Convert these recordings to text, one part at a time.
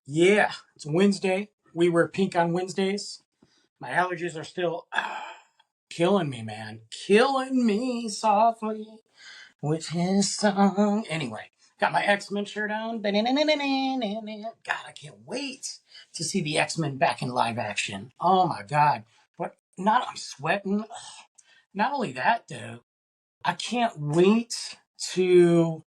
Yeah, it's Wednesday. We wear pink on Wednesdays. My allergies are still killing me, man. Killing me softly with his song. Anyway, got my X-Men shirt on. God, I can't wait to see the X-Men back in live action. Oh my God. I'm sweating. Not only that, though, I can't wait to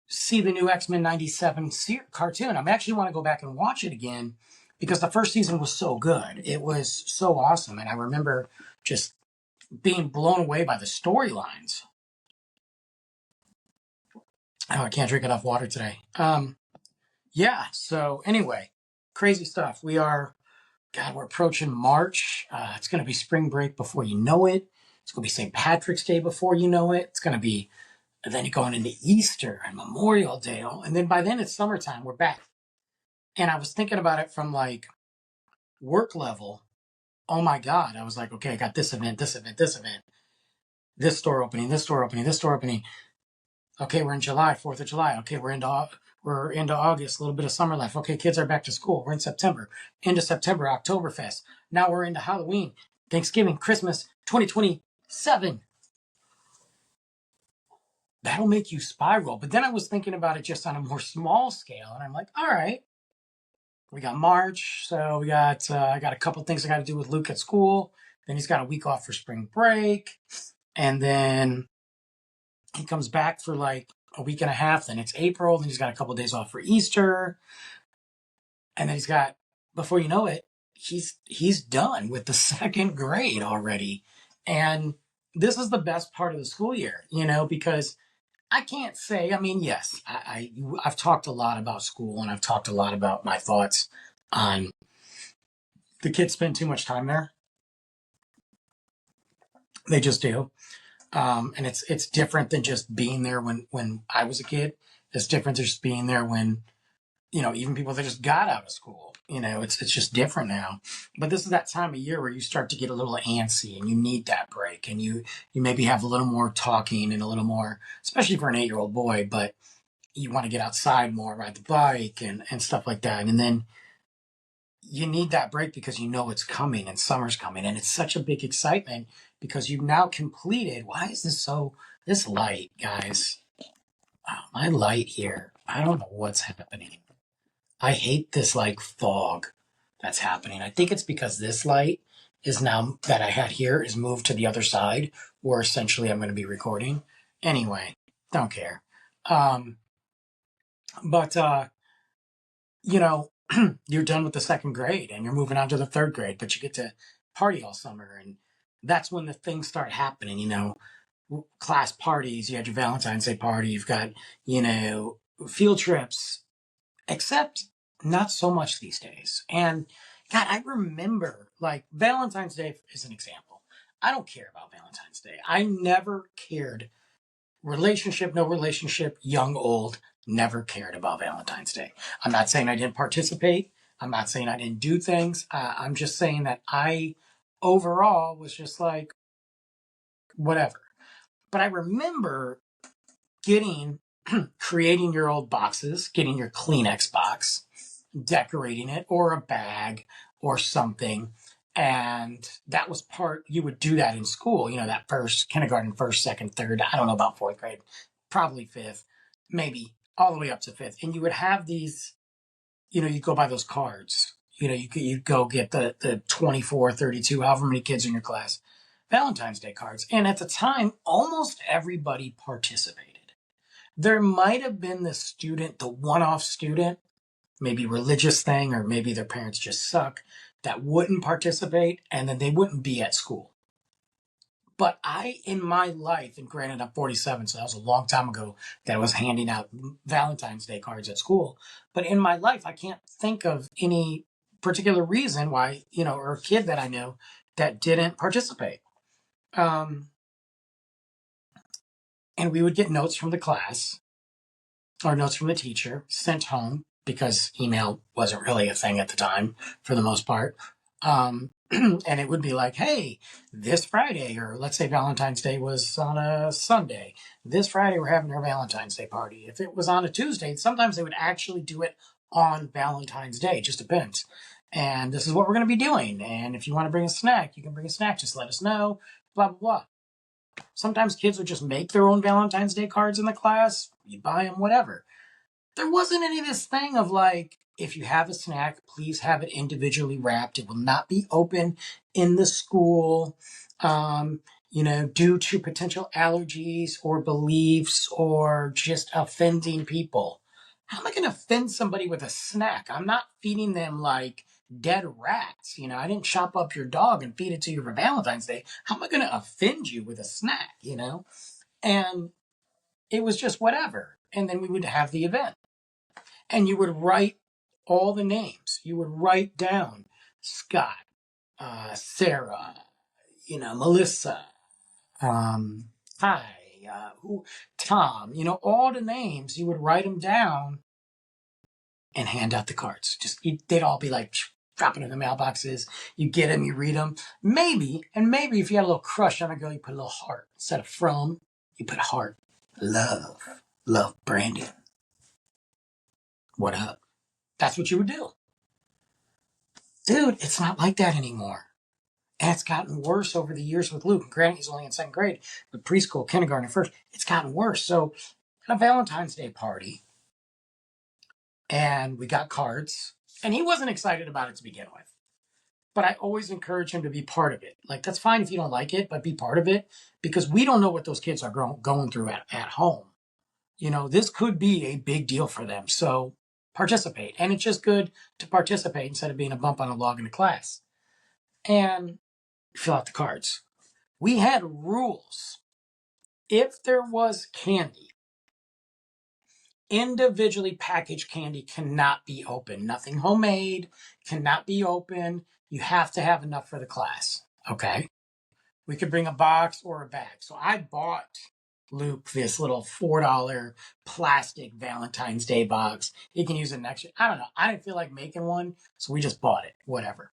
see the new X-Men 97 cartoon. I actually want to go back and watch it again because the first season was so good. It was so awesome. And I remember just being blown away by the storylines. Oh, I can't drink enough water today. Yeah. So anyway, crazy stuff. We're approaching March. It's going to be spring break before you know it. It's going to be St. Patrick's Day before you know it. It's going to be, and then you're going into Easter and Memorial Day. And then by then it's summertime. We're back. And I was thinking about it from like work level. Oh my God. I was like, okay, I got this event, this event, this event, this store opening, this store opening, this store opening. Okay, we're in July, 4th of July. Okay, we're into August, a little bit of summer left. Okay, kids are back to school. We're in September. Into September, Oktoberfest. Now we're into Halloween, Thanksgiving, Christmas, 2027. That'll make you spiral. But then I was thinking about it just on a more small scale, and I'm like, all right, we got March, so I got a couple things I got to do with Luke at school. Then he's got a week off for spring break, and then he comes back for like a week and a half. Then it's April. Then he's got a couple of days off for Easter, and then before you know it, he's done with the second grade already. And this is the best part of the school year, because I can't say. I mean, yes, I've talked a lot about school, and I've talked a lot about my thoughts on the kids spend too much time there. They just do. And it's different than just being there when I was a kid. It's different than just being there when, even people that just got out of school. It's just different now. But this is that time of year where you start to get a little antsy and you need that break, and you maybe have a little more talking and a little more, especially for an 8-year-old boy, but you want to get outside more, ride the bike and stuff like that. And then you need that break because you know it's coming and summer's coming, and it's such a big excitement because you've now completed. Why is this light, guys? Wow, my light here. I don't know what's happening. I hate this like fog that's happening. I think it's because this light is now that I had here is moved to the other side where essentially I'm going to be recording. Anyway, don't care. But you know, you're done with the second grade and you're moving on to the third grade, but you get to party all summer. And that's when the things start happening, class parties. You had your Valentine's Day party. You've got, field trips, except not so much these days. And God, I remember like Valentine's Day is an example. I don't care about Valentine's Day. I never cared. Relationship, no relationship, young, old, never cared about Valentine's Day. I'm not saying I didn't participate. I'm not saying I didn't do things. I'm just saying that I overall was just like, whatever. But I remember creating your old boxes, getting your Kleenex box, decorating it, or a bag or something. And that was you would do that in school, that first kindergarten, first, second, third, I don't know about fourth grade, probably fifth, maybe all the way up to fifth. And you would have these, you go buy those cards, you go get the 24, 32, however many kids in your class, Valentine's Day cards. And at the time, almost everybody participated. There might have been the one-off student, maybe religious thing, or maybe their parents just suck, that wouldn't participate, and then they wouldn't be at school. But in my life, and granted I'm 47, so that was a long time ago that I was handing out Valentine's Day cards at school. But in my life, I can't think of any particular reason why, or a kid that I know that didn't participate. And we would get notes from the class or notes from the teacher sent home because email wasn't really a thing at the time for the most part. And it would be like, hey, this Friday, or let's say Valentine's Day was on a Sunday. This Friday, we're having our Valentine's Day party. If it was on a Tuesday, sometimes they would actually do it on Valentine's Day. It just depends. And this is what we're going to be doing. And if you want to bring a snack, you can bring a snack. Just let us know. Blah, blah, blah. Sometimes kids would just make their own Valentine's Day cards in the class. You buy them, whatever. There wasn't any of this thing of like, if you have a snack, please have it individually wrapped. It will not be open in the school, due to potential allergies or beliefs or just offending people. How am I going to offend somebody with a snack? I'm not feeding them like dead rats. I didn't chop up your dog and feed it to you for Valentine's Day. How am I going to offend you with a snack? And it was just whatever. And then we would have the event. And you would write all the names. You would write down Scott, Sarah, Melissa, hi, Tom, all the names. You would write them down and hand out the cards. They'd all be like dropping in the mailboxes. You get them, you read them. Maybe if you had a little crush on a girl, you put a little heart. Instead of from, you put a heart. Love, Brandon. What up? That's what you would do. Dude, it's not like that anymore. And it's gotten worse over the years with Luke. Granted, he's only in second grade, but preschool, kindergarten, and first, it's gotten worse. So, at a Valentine's Day party, and we got cards, and he wasn't excited about it to begin with. But I always encourage him to be part of it. Like, that's fine if you don't like it, but be part of it, because we don't know what those kids are going through at home. This could be a big deal for them. So, participate. And it's just good to participate instead of being a bump on a log in a class. And fill out the cards. We had rules. If there was candy, individually packaged candy cannot be open. Nothing homemade cannot be open. You have to have enough for the class. Okay. We could bring a box or a bag. So I bought Luke this little $4 plastic Valentine's Day box. He can use it next year. I don't know. I didn't feel like making one, so we just bought it. Whatever.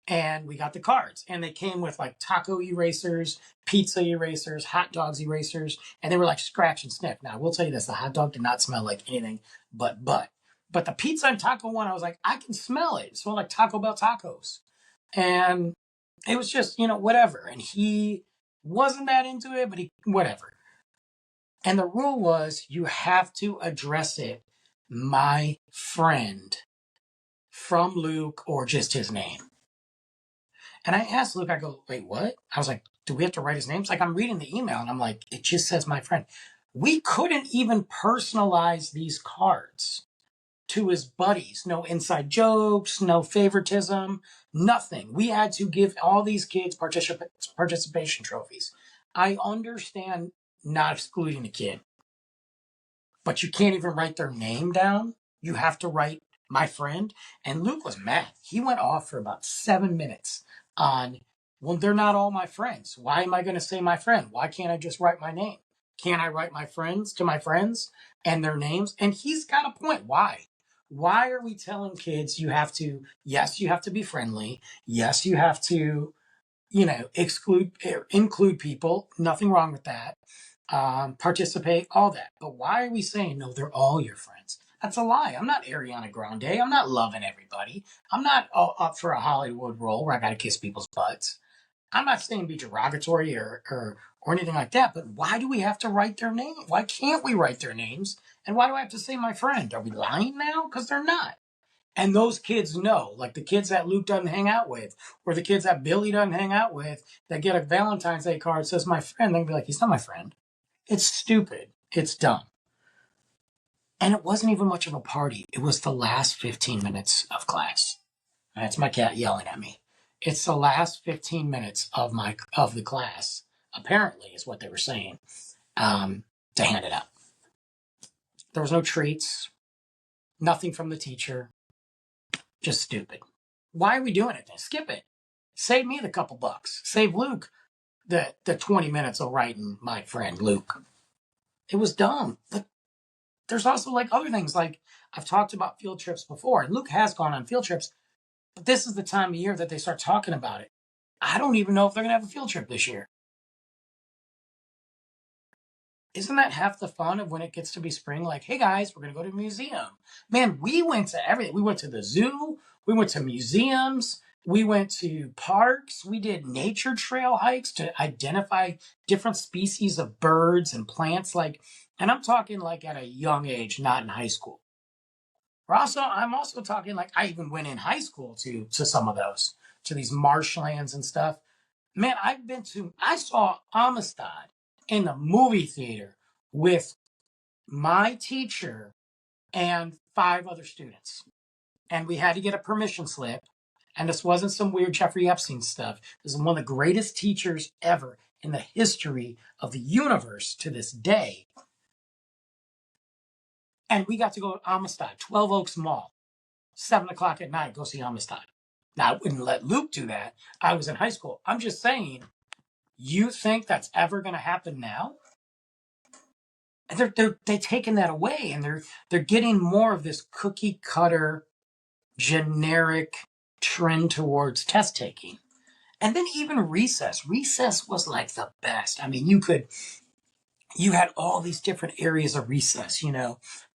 And we got the cards, and they came with like taco erasers, pizza erasers, hot dogs erasers, and they were like scratch and sniff. Now, I will tell you this, the hot dog did not smell like anything but. But the pizza and taco one, I was like, I can smell it. It smelled like Taco Bell tacos. And it was just, whatever. And he wasn't that into it, but whatever. And the rule was you have to address it, my friend, from Luke, or just his name. And I asked Luke, I go, wait, what? I was like, do we have to write his name? It's like, I'm reading the email and I'm like, it just says my friend. We couldn't even personalize these cards to his buddies. No inside jokes, no favoritism, nothing. We had to give all these kids participation trophies. I understand not excluding a kid, but you can't even write their name down. You have to write my friend. And Luke was mad. He went off for about 7 minutes on, well, they're not all my friends. Why am I going to say my friend? Why can't I just write my name? Can't I write my friends to my friends and their names? And he's got a point. Why? Why are we telling kids you have to be friendly. Yes, you have to, include people. Nothing wrong with that. Participate, all that. But why are we saying, no, they're all your friends? That's a lie. I'm not Ariana Grande. I'm not loving everybody. I'm not up for a Hollywood role where I got to kiss people's butts. I'm not saying be derogatory or anything like that, but why do we have to write their name? Why can't we write their names? And why do I have to say my friend? Are we lying now? Because they're not. And those kids know, like the kids that Luke doesn't hang out with, or the kids that Billy doesn't hang out with, that get a Valentine's Day card that says my friend, they'll be like, he's not my friend. It's stupid. It's dumb. And it wasn't even much of a party. It was the last 15 minutes of class. That's my cat yelling at me. It's the last 15 minutes of the class, apparently, is what they were saying, to hand it out. There was no treats, nothing from the teacher. Just stupid. Why are we doing it then? Skip it. Save me the couple bucks. Save Luke the 20 minutes of writing my friend Luke. It was dumb. But there's also like other things, like I've talked about field trips before, and Luke has gone on field trips, but this is the time of year that they start talking about it. I don't even know if they're going to have a field trip this year. isn't that half the fun of when it gets to be spring? Like, hey guys, we're going to go to a museum. Man, we went to everything. We went to the zoo. We went to museums. We went to parks. We did nature trail hikes to identify different species of birds and plants. Like, and I'm talking like at a young age, not in high school. I'm also talking like I even went in high school to some of those, to these marshlands and stuff. Man, I saw Amistad in the movie theater with my teacher and five other students. And we had to get a permission slip. And this wasn't some weird Jeffrey Epstein stuff. This is one of the greatest teachers ever in the history of the universe to this day. And we got to go to Amistad, 12 Oaks Mall, 7 o'clock at night, go see Amistad. Now, I wouldn't let Luke do that. I was in high school. I'm just saying, you think that's ever going to happen now? And they're taking that away, and they're getting more of this cookie cutter, generic trend towards test taking. And then even recess. Recess was like the best. I mean, you had all these different areas of recess,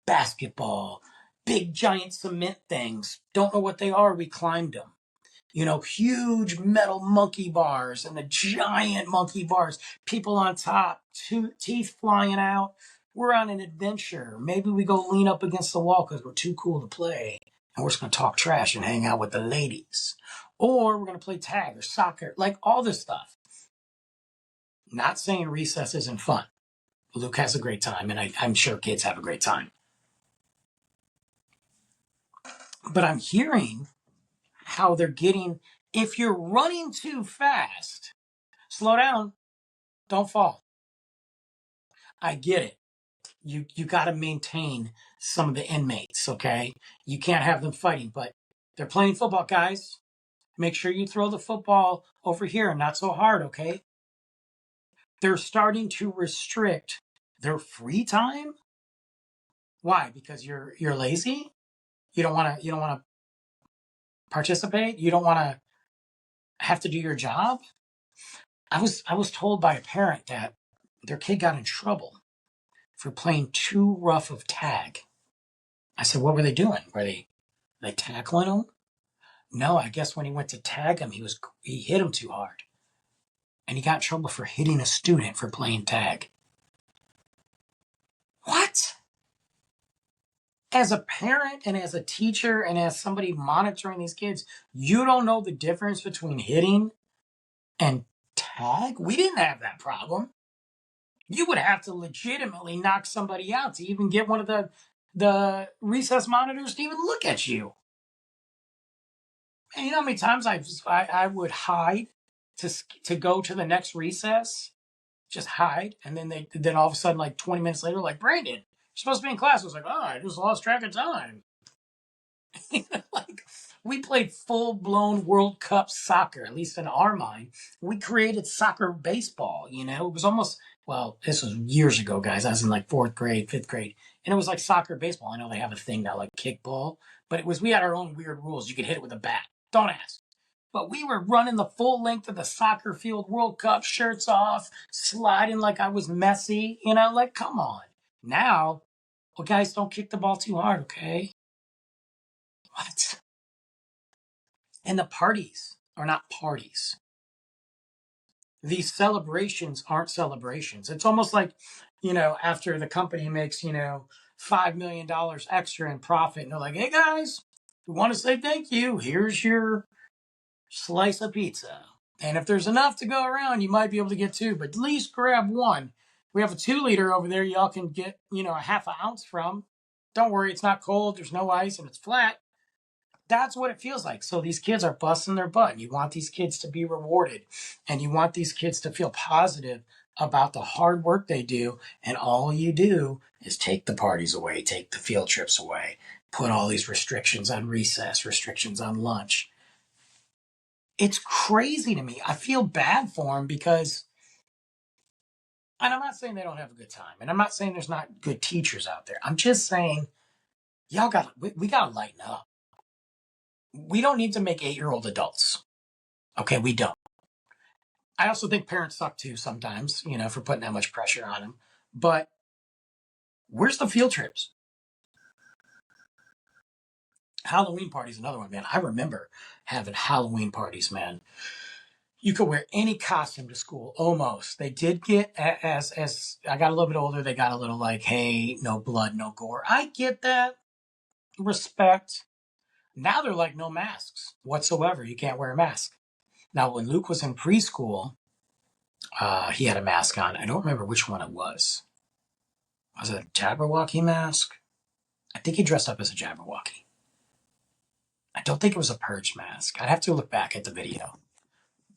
basketball, big giant cement things. Don't know what they are. We climbed them. Huge metal monkey bars and the giant monkey bars, people on top, teeth flying out. We're on an adventure. Maybe we go lean up against the wall because we're too cool to play. And we're just going to talk trash and hang out with the ladies. Or we're going to play tag or soccer, like all this stuff. Not saying recess isn't fun. Luke has a great time, and I'm sure kids have a great time. But I'm hearing how they're getting, if you're running too fast, slow down, don't fall. I get it. You got to maintain some of the inmates, okay? You can't have them fighting, but they're playing football, guys. Make sure you throw the football over here, not so hard, okay? They're starting to restrict their free time. Why? Because you're lazy? You don't want to participate? You don't want to have to do your job? I was told by a parent that their kid got in trouble for playing too rough of tag. I said, what were they doing? Were they tackling him? No, I guess when he went to tag him, he hit him too hard. And he got in trouble for hitting a student for playing tag. What? As a parent and as a teacher and as somebody monitoring these kids, you don't know the difference between hitting and tag? We didn't have that problem. You would have to legitimately knock somebody out to even get one of the recess monitors to even look at you. And you know how many times I would hide to go to the next recess, just hide, and then all of a sudden, like 20 minutes later, like, Brandon, you're supposed to be in class. I was like, oh, I just lost track of time. Like, we played full blown World Cup soccer, at least in our mind. We created soccer baseball. It was almost, well, this was years ago, guys. I was in like fourth grade, fifth grade, and it was like soccer baseball. I know they have a thing now like kickball, but we had our own weird rules. You could hit it with a bat. Don't ask. But we were running the full length of the soccer field, World Cup, shirts off, sliding like I was Messi, like, come on. Now, well, guys, don't kick the ball too hard, okay? What? And the parties are not parties. These celebrations aren't celebrations. It's almost like, after the company makes, $5 million extra in profit, and they're like, hey guys, we want to say thank you. Here's your slice of pizza. And if there's enough to go around, you might be able to get two, but at least grab one. We have a 2-liter over there y'all can get, a half an ounce from. Don't worry, it's not cold, there's no ice, and it's flat. That's what it feels like. So these kids are busting their butt. And you want these kids to be rewarded. And you want these kids to feel positive about the hard work they do. And all you do is take the parties away, take the field trips away, put all these restrictions on recess, restrictions on lunch. It's crazy to me. I feel bad for them because, and I'm not saying they don't have a good time. And I'm not saying there's not good teachers out there. I'm just saying, we got to lighten up. We don't need to make 8-year-old adults. Okay, we don't. I also think parents suck too sometimes, for putting that much pressure on them. But where's the field trips? Halloween parties, another one, man. I remember having Halloween parties, man. You could wear any costume to school, almost. They did get as I got a little bit older, they got a little like, hey, no blood, no gore. I get that, respect. Now they're like no masks whatsoever. You can't wear a mask. Now, when Luke was in preschool, he had a mask on. I don't remember which one it was. Was it a Jabberwocky mask? I think he dressed up as a Jabberwocky. I don't think it was a Purge mask. I'd have to look back at the video.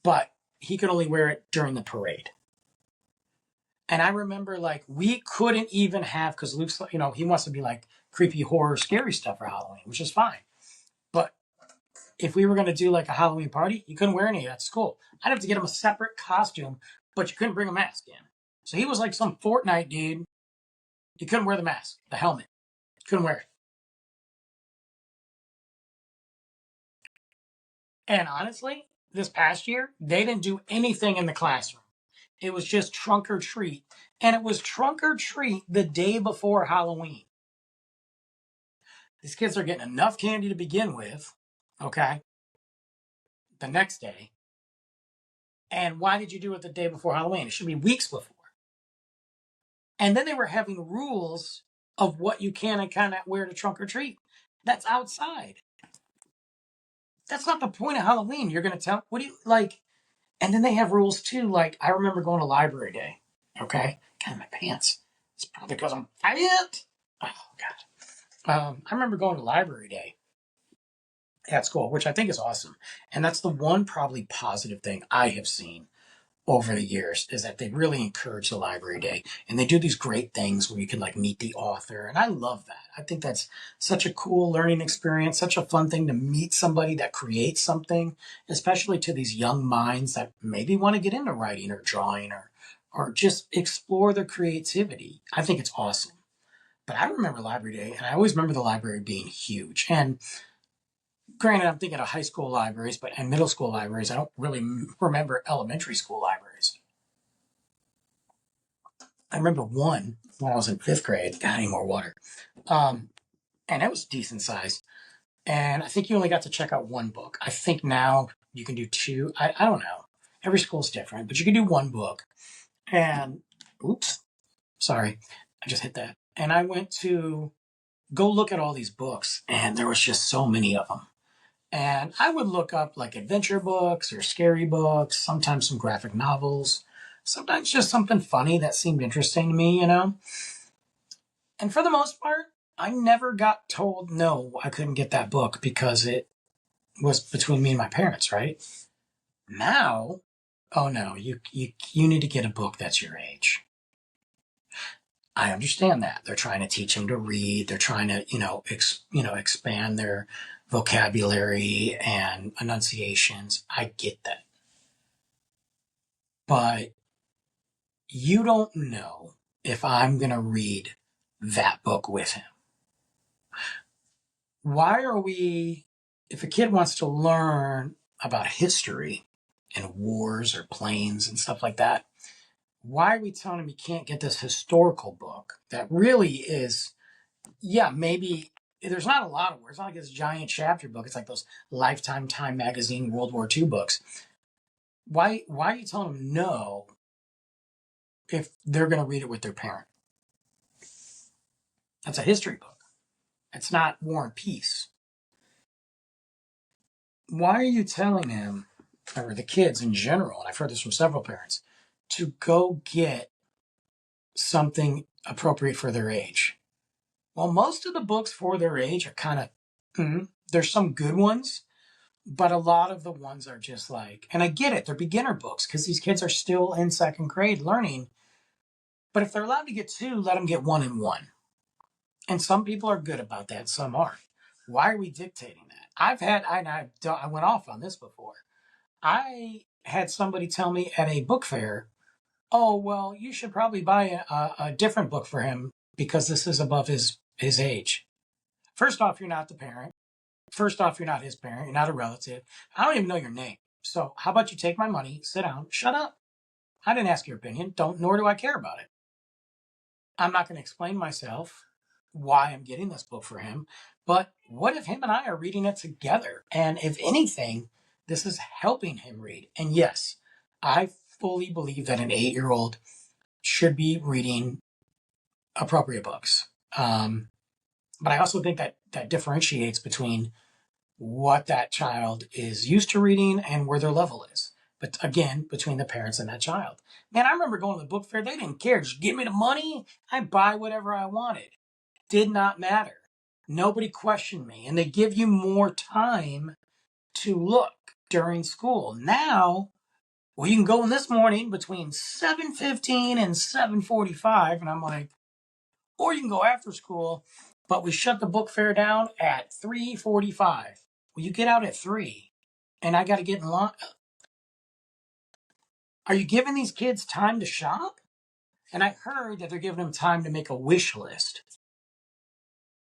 But he could only wear it during the parade. And I remember, like, we couldn't even have, because Luke's, he wants to be like creepy, horror, scary stuff for Halloween, which is fine. But if we were going to do like a Halloween party, you couldn't wear any of that to school. I'd have to get him a separate costume, but you couldn't bring a mask in. So he was like some Fortnite dude. You couldn't wear the mask, the helmet. You couldn't wear it. And honestly, this past year, they didn't do anything in the classroom. It was just trunk or treat. And it was trunk or treat the day before Halloween. These kids are getting enough candy to begin with, okay, the next day. And why did you do it the day before Halloween? It should be weeks before. And then they were having rules of what you can and cannot wear to trunk or treat. That's outside. That's not the point of Halloween. You're going to tell, what do you like? And then they have rules too. Like, I remember going to library day. Okay. God, my pants. It's probably because I'm fat. Oh, God. I remember going to library day at school, which I think is awesome. And that's the one probably positive thing I have seen over the years is that they really encourage the library day, and they do these great things where you can like meet the author, and I love that. I think that's such a cool learning experience, such a fun thing to meet somebody that creates something, especially to these young minds that maybe want to get into writing or drawing or just explore their creativity. I think it's awesome. But I remember library day, and I always remember the library being huge. And granted, I'm thinking of high school libraries, but and middle school libraries. I don't really remember elementary school libraries. I remember one when I was in fifth grade. Got any more water? Um, and it was decent size. And I think you only got to check out one book. I think now you can do two. I don't know. Every school's different, but you can do one book. And oops, sorry, I just hit that. And I went to go look at all these books, and there was just so many of them. And I would look up like adventure books or scary books, sometimes some graphic novels, sometimes just something funny that seemed interesting to me. And for the most part, I never got told no, I couldn't get that book because it was between me and my parents, right? Now, oh no, you need to get a book that's your age. I understand that. They're trying to teach them to read. They're trying to, expand their vocabulary and enunciations. I get that. But you don't know if I'm going to read that book with him. Why are we, if a kid wants to learn about history and wars or planes and stuff like that, why are we telling him he can't get this historical book that really is, yeah, maybe there's not a lot of words. It's not like this giant chapter book. It's like those Lifetime Time Magazine World War II books. Why are you telling them no if they're going to read it with their parent? That's a history book. It's not War and Peace. Why are you telling him, or the kids in general, and I've heard this from several parents, to go get something appropriate for their age? Well, most of the books for their age are kind of, there's some good ones, but a lot of the ones are just like, and I get it, they're beginner books because these kids are still in second grade learning. But if they're allowed to get two, let them get one and one. And some people are good about that, some aren't. Why are we dictating that? I went off on this before. I had somebody tell me at a book fair, oh, well, you should probably buy a different book for him because this is above his age. First off, you're not the parent. First off, you're not his parent. You're not a relative. I don't even know your name. So how about you take my money, sit down, shut up. I didn't ask your opinion. Nor do I care about it. I'm not going to explain myself why I'm getting this book for him, but what if him and I are reading it together? And if anything, this is helping him read. And yes, I fully believe that an 8-year old should be reading appropriate books. But I also think that that differentiates between what that child is used to reading and where their level is. But again, between the parents and that child. Man, I remember going to the book fair. They didn't care. Just give me the money. I buy whatever I wanted. Did not matter. Nobody questioned me. And they give you more time to look during school. Now, well, you can go in this morning between 7:15 and 7:45. And I'm like, or you can go after school, but we shut the book fair down at 3:45. Well, you get out at 3, and I got to get in line. Are you giving these kids time to shop? And I heard that they're giving them time to make a wish list.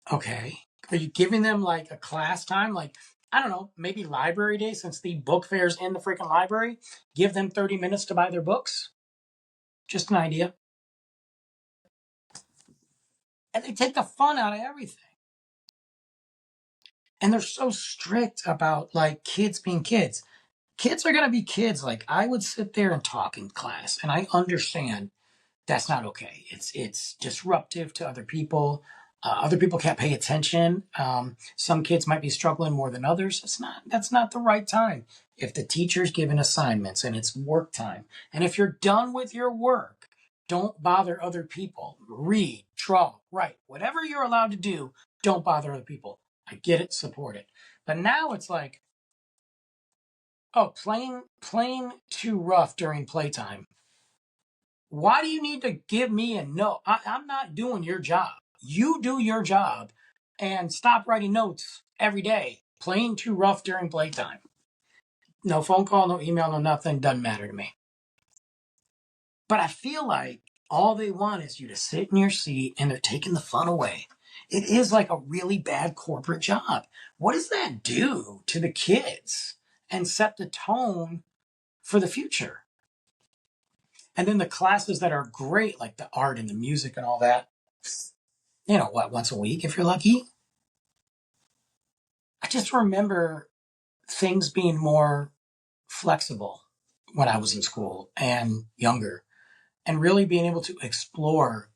Okay. Are you giving them like a class time? Like, I don't know, maybe library day, since the book fair's in the freaking library, give them 30 minutes to buy their books? Just an idea. And they take the fun out of everything. And they're so strict about like kids being kids. Kids are going to be kids. Like, I would sit there and talk in class, and I understand that's not okay. It's disruptive to other people. Other people can't pay attention. Some kids might be struggling more than others. That's not the right time. If the teacher's giving assignments and it's work time, and if you're done with your work, don't bother other people. Read, draw, write, whatever you're allowed to do. Don't bother other people. I get it, support it. But now it's like, oh, playing too rough during playtime. Why do you need to give me a note? I'm not doing your job. You do your job and stop writing notes every day. Playing too rough during playtime. No phone call, no email, no nothing. Doesn't matter to me. But I feel like all they want is you to sit in your seat, and they're taking the fun away. It is like a really bad corporate job. What does that do to the kids and set the tone for the future? And then the classes that are great, like the art and the music and all that, once a week if you're lucky. I just remember things being more flexible when I was in school and younger, and really being able to explore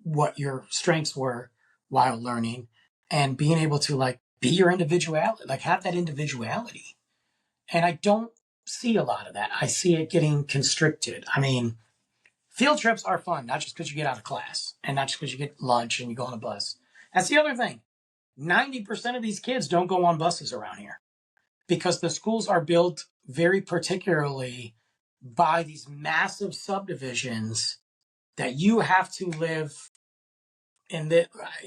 what your strengths were while learning, and being able to like be your individuality, like have that individuality. And I don't see a lot of that. I see it getting constricted. I mean, field trips are fun, not just because you get out of class and not just because you get lunch and you go on a bus. That's the other thing. 90% of these kids don't go on buses around here because the schools are built very particularly by these massive subdivisions that you have to live in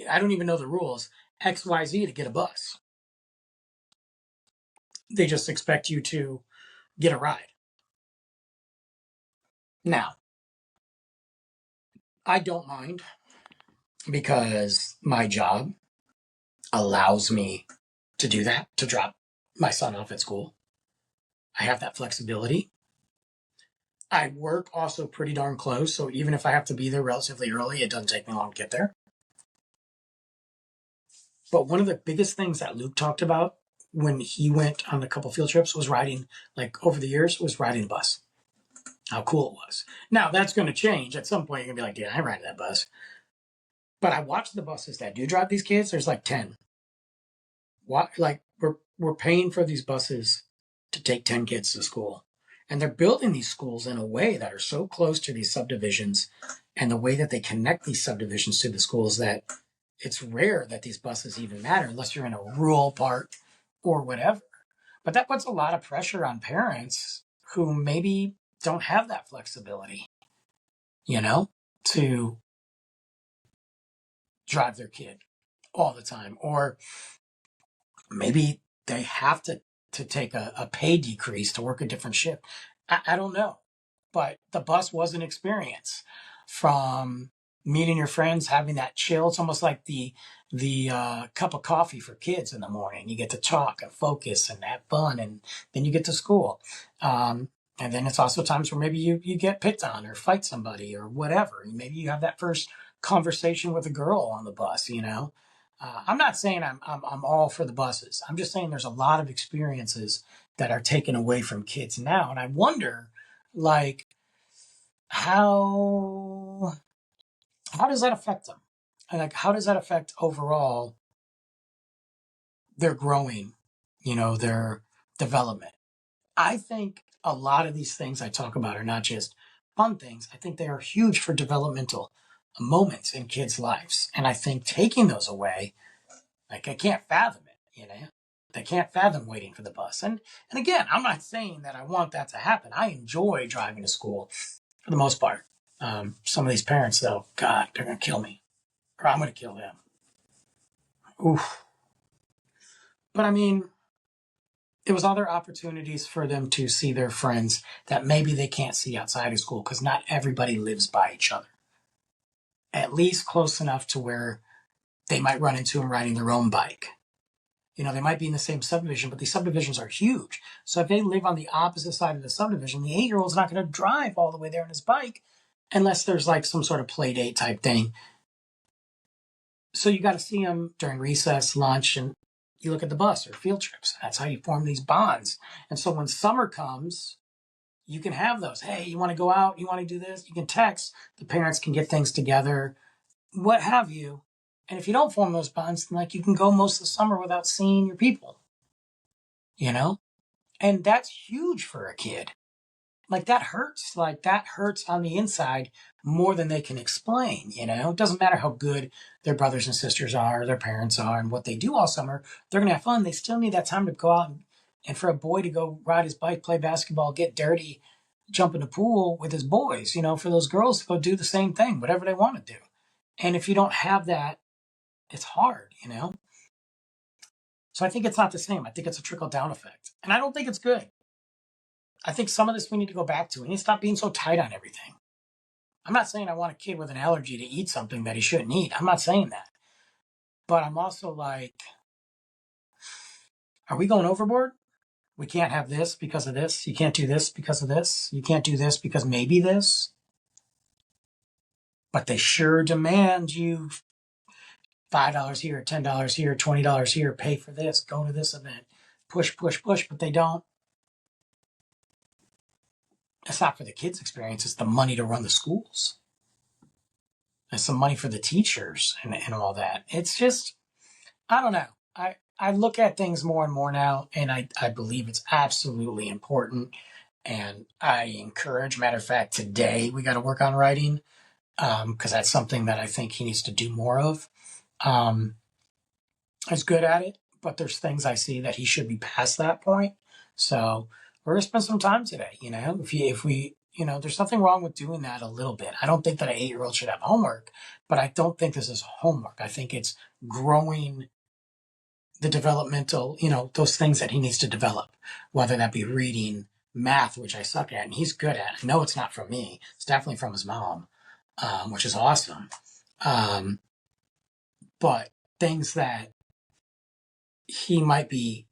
I don't even know the rules, XYZ to get a bus. They just expect you to get a ride. Now, I don't mind because my job allows me to do that, to drop my son off at school. I have that flexibility. I work also pretty darn close, so even if I have to be there relatively early, it doesn't take me long to get there. But one of the biggest things that Luke talked about when he went on a couple field trips was riding, like over the years, was riding a bus. How cool it was. Now, that's going to change. At some point, you're going to be like, yeah, I ain't riding that bus. But I watch the buses that do drive these kids. There's like 10. What, like, we're paying for these buses to take 10 kids to school. And they're building these schools in a way that are so close to these subdivisions, and the way that they connect these subdivisions to the schools, that it's rare that these buses even matter unless you're in a rural part or whatever. But that puts a lot of pressure on parents who maybe don't have that flexibility, to drive their kid all the time. Or maybe they have to take a pay decrease to work a different shift. I don't know. But the bus was an experience, from meeting your friends, having that chill. It's almost like the cup of coffee for kids in the morning. You get to talk and focus and have fun, and then you get to school. And then it's also times where maybe you get picked on or fight somebody or whatever. Maybe you have that first conversation with a girl on the bus, I'm not saying I'm all for the buses. I'm just saying there's a lot of experiences that are taken away from kids now. And I wonder, like, how how does that affect them? And, like, how does that affect overall their growing, their development? I think a lot of these things I talk about are not just fun things. I think they are huge for developmental moments in kids' lives. And I think taking those away, like, I can't fathom it. They can't fathom waiting for the bus. And again, I'm not saying that I want that to happen. I enjoy driving to school for the most part. Some of these parents, though, God, they're going to kill me, or I'm going to kill them. Oof. But I mean, it was other opportunities for them to see their friends that maybe they can't see outside of school because not everybody lives by each other. At least close enough to where they might run into them riding their own bike. They might be in the same subdivision, but these subdivisions are huge. So if they live on the opposite side of the subdivision, the 8-year-old's not going to drive all the way there on his bike unless there's like some sort of play date type thing. So you got to see them during recess, lunch, and you look at the bus or field trips. That's how you form these bonds. And so when summer comes, you can have those. Hey, you want to go out? You want to do this? You can text. The parents can get things together, what have you. And if you don't form those bonds, then like you can go most of the summer without seeing your people, you know? And that's huge for a kid. Like that hurts. Like that hurts on the inside more than they can explain, It doesn't matter how good their brothers and sisters are, their parents are, and what they do all summer. They're going to have fun. They still need that time to go out and for a boy to go ride his bike, play basketball, get dirty, jump in the pool with his boys, for those girls to go do the same thing, whatever they want to do. And if you don't have that, it's hard. So I think it's not the same. I think it's a trickle down effect. And I don't think it's good. I think some of this we need to go back to. We need to stop being so tight on everything. I'm not saying I want a kid with an allergy to eat something that he shouldn't eat. I'm not saying that. But I'm also like, are we going overboard? We can't have this because of this. You can't do this because of this. You can't do this because maybe this. But they sure demand you $5 here, $10 here, $20 here, pay for this, go to this event, push, push, push, but they don't. It's not for the kids' experience, it's the money to run the schools. It's some money for the teachers and all that. It's just, I don't know. I look at things more and more now, and I believe it's absolutely important. And I encourage, matter of fact, today we got to work on writing because that's something that I think he needs to do more of. He's good at it, but there's things I see that he should be past that point. So we're gonna spend some time today. If we, there's nothing wrong with doing that a little bit. I don't think that an 8-year-old should have homework, but I don't think this is homework. I think it's growing the developmental, those things that he needs to develop, whether that be reading, math, which I suck at, and he's good at. I know it's not from me. It's definitely from his mom, which is awesome. But things that he might be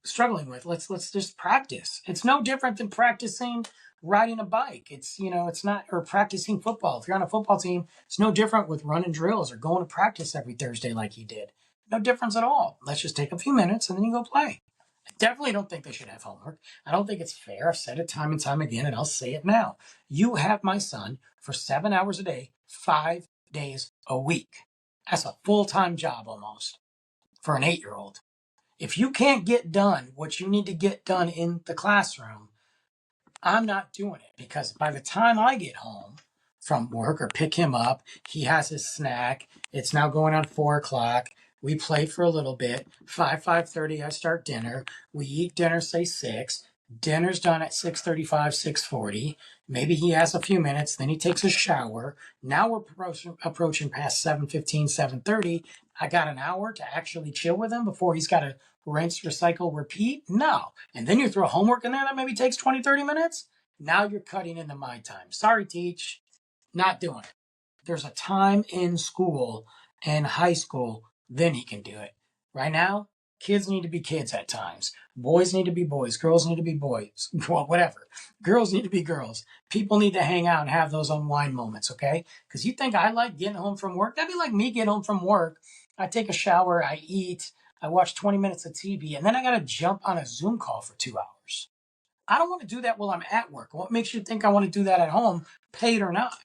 struggling with, let's just practice. It's no different than practicing riding a bike. It's not, or practicing football. If you're on a football team, it's no different with running drills or going to practice every Thursday like he did. No difference at all. Let's just take a few minutes and then you go play. I definitely don't think they should have homework. I don't think it's fair. I've said it time and time again, and I'll say it now. You have my son for 7 hours a day, 5 days a week. That's a full-time job almost for an 8-year-old. If you can't get done what you need to get done in the classroom, I'm not doing it, because by the time I get home from work or pick him up, he has his snack. It's now going on 4 o'clock. We play for a little bit. 5:30, I start dinner. We eat dinner, say 6. Dinner's done at 6:35, 6:40. Maybe he has a few minutes. Then he takes a shower. Now we're approaching past 7:15, 7:30. I got an hour to actually chill with him before he's got to rinse, recycle, repeat? No. And then you throw homework in there that maybe takes 20, 30 minutes? Now you're cutting into my time. Sorry, teach. Not doing it. There's a time in school and high school, then he can do it. Right now, Kids need to be kids at times. Boys need to be boys. Girls need to be boys. Well, whatever. Girls need to be girls. People need to hang out and have those unwind moments, okay? Because you think I like getting home from work? That'd be like me getting home from work. I take a shower, I eat, I watch 20 minutes of TV, and then I got to jump on a Zoom call for 2 hours. I don't want to do that while I'm at work. What makes you think I want to do that at home, paid or not?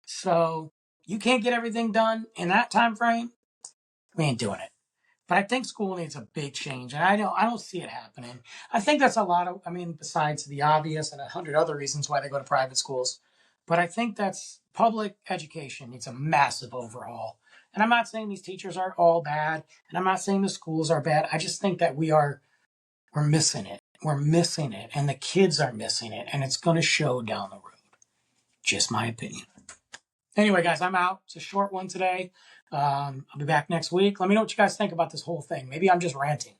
So you can't get everything done in that time frame. We ain't doing it. But I think school needs a big change, and I don't see it happening. I think that's a lot of, I mean, besides the obvious and 100 other reasons why they go to private schools, but I think that's public education needs a massive overhaul. And I'm not saying these teachers are all bad, and I'm not saying the schools are bad. I just think that we're missing it. We're missing it, and the kids are missing it, and it's going to show down the road. Just my opinion. Anyway, guys, I'm out. It's a short one today. I'll be back next week. Let me know what you guys think about this whole thing. Maybe I'm just ranting.